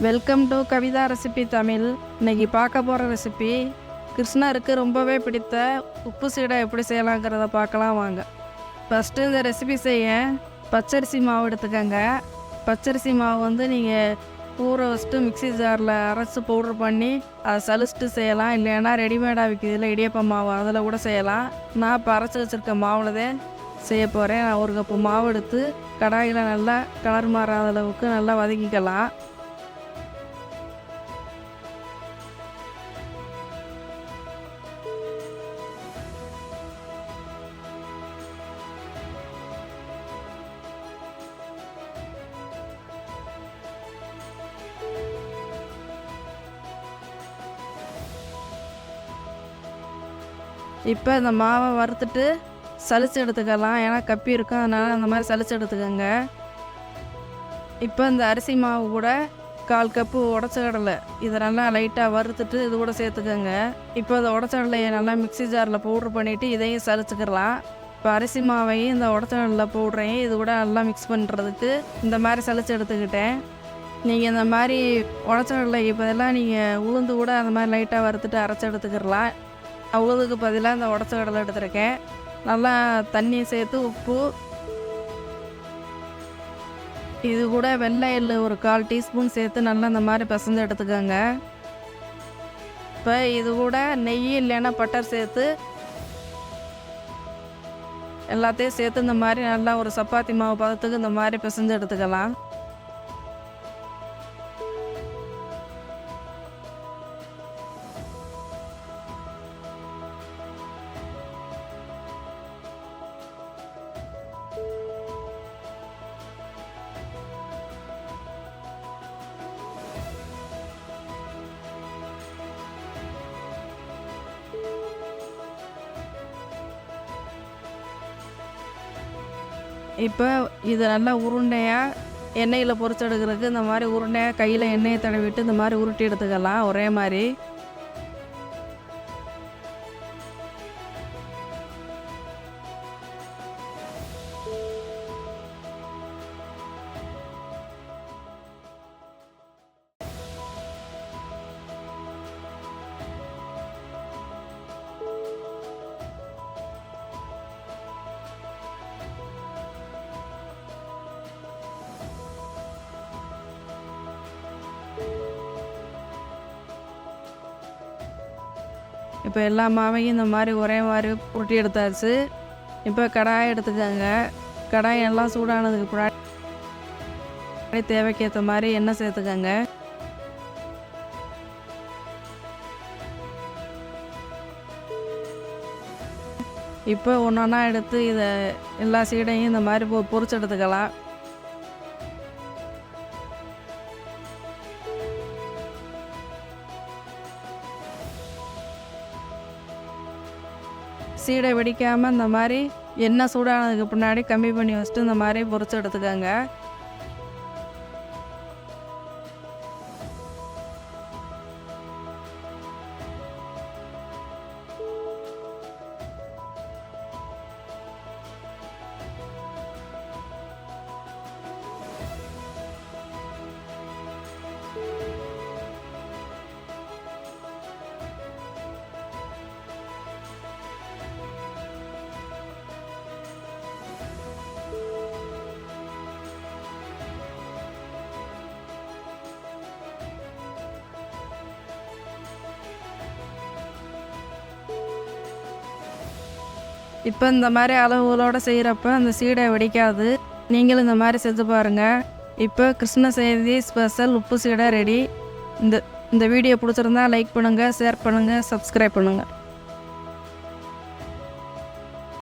Welcome to Kavitha recipe Tamil. இன்றைக்கி பார்க்க போகிற ரெசிபி கிருஷ்ணருக்கு ரொம்பவே பிடித்த உப்பு சீடை எப்படி செய்யலாங்கிறத பார்க்கலாம் வாங்க. ஃபஸ்ட்டு இந்த ரெசிபி செய்ய பச்சரிசி மாவு எடுத்துக்கோங்க. பச்சரிசி மாவு நீங்கள் ஊற வச்சுட்டு மிக்சி ஜாரில் அரைச்சி பவுட்ரு பண்ணி அதை சலிச்சுட்டு செய்யலாம். இல்லைன்னா ரெடிமேடாக விற்கிதில்ல இடியப்ப மாவு, அதில் கூட செய்யலாம். நான் இப்போ அரைச்சி வச்சுருக்க மாவில் தான் செய்ய போகிறேன். நான் ஒரு கப்பு மாவு எடுத்து கடாயில் நல்லா கலர் மாறாத அளவுக்கு நல்லா வதக்கிக்கலாம். இப்போ இந்த மாவை வறுத்துட்டு சலிச்சு எடுத்துக்கலாம். ஏன்னா கப்பி இருக்கும், அதனால் அந்த மாதிரி சலிச்சு எடுத்துக்கோங்க. இப்போ இந்த அரிசி மாவு கூட 1/4 கப்பு உடச்ச கடலை இதை நல்லா லைட்டாக வறுத்துட்டு இது கூட சேர்த்துக்கோங்க. இப்போ இந்த உடச்ச கடலையை நல்லா மிக்சி ஜாரில் பவுட்ரு பண்ணிவிட்டு இதையும் சலிச்சுக்கலாம். இப்போ அரிசி மாவையும் இந்த உடச்ச கடலை பவுட்ரையும் இது கூட நல்லா மிக்ஸ் பண்ணுறதுக்கு இந்த மாதிரி சலிச்சு எடுத்துக்கிட்டேன். நீங்கள் இந்த மாதிரி உடச்ச கடலைக்கு பதிலாக நீங்கள் உளுந்து கூட அந்த மாதிரி லைட்டாக வறுத்துட்டு அரைச்சி எடுத்துக்கிடலாம். உளுந்துக்கு பதிலாக இந்த உடச்ச கடலை எடுத்துருக்கேன். நல்லா தண்ணி சேர்த்து உப்பு, இது கூட வெள்ளை எள்ளு ஒரு 1/4 டீஸ்பூன் சேர்த்து நல்லா இந்த மாதிரி பிசைஞ்சு எடுத்துக்கோங்க. இப்போ இது கூட நெய் இல்லைன்னா பட்டர் சேர்த்து எல்லாத்தையும் சேர்த்து இந்த மாதிரி நல்லா ஒரு சப்பாத்தி மாவு பதத்துக்கு இந்த மாதிரி பிசைஞ்சு எடுத்துக்கலாம். இப்போ இது நல்லா உருண்டையாக எண்ணெயில் பொரிச்சு எடுக்கிறதுக்கு இந்த மாதிரி உருண்டையாக கையில் எண்ணெயை தடவிட்டு இந்த மாதிரி உருட்டி எடுத்துக்கலாம் ஒரே மாதிரி. இப்போ எல்லா மாவையும் இந்த மாதிரி ஒரே மாதிரி உருட்டி எடுத்தாச்சு. இப்போ கடாயை எடுத்துக்கோங்க. கடாய் எல்லாம் சூடானதுக்கு முன்னாடி தேவைக்கேற்ற மாதிரி எண்ணெய் சேர்த்துக்கோங்க. இப்போ ஒன்றா எடுத்து இதை எல்லா சீடையும் இந்த மாதிரி பொரிச்சு எடுத்துக்கலாம். சீடை வெடிக்காமல் இந்த மாதிரி எண்ணெய் சூடானதுக்கு பின்னாடி கம்மி பண்ணி வச்சுட்டு இந்த மாதிரி பொரிச்சு எடுத்துக்கோங்க. இப்போ இந்த மாதிரி அளவுகளோடு செய்கிறப்ப அந்த சீடை வெடிக்காது. நீங்களும் இந்த மாதிரி செஞ்சு பாருங்கள். இப்போ கிருஷ்ண ஜெயந்தி ஸ்பெஷல் உப்பு சீடை ரெடி. இந்த வீடியோ பிடிச்சிருந்தா லைக் பண்ணுங்கள், ஷேர் பண்ணுங்கள், சப்ஸ்கிரைப் பண்ணுங்கள்.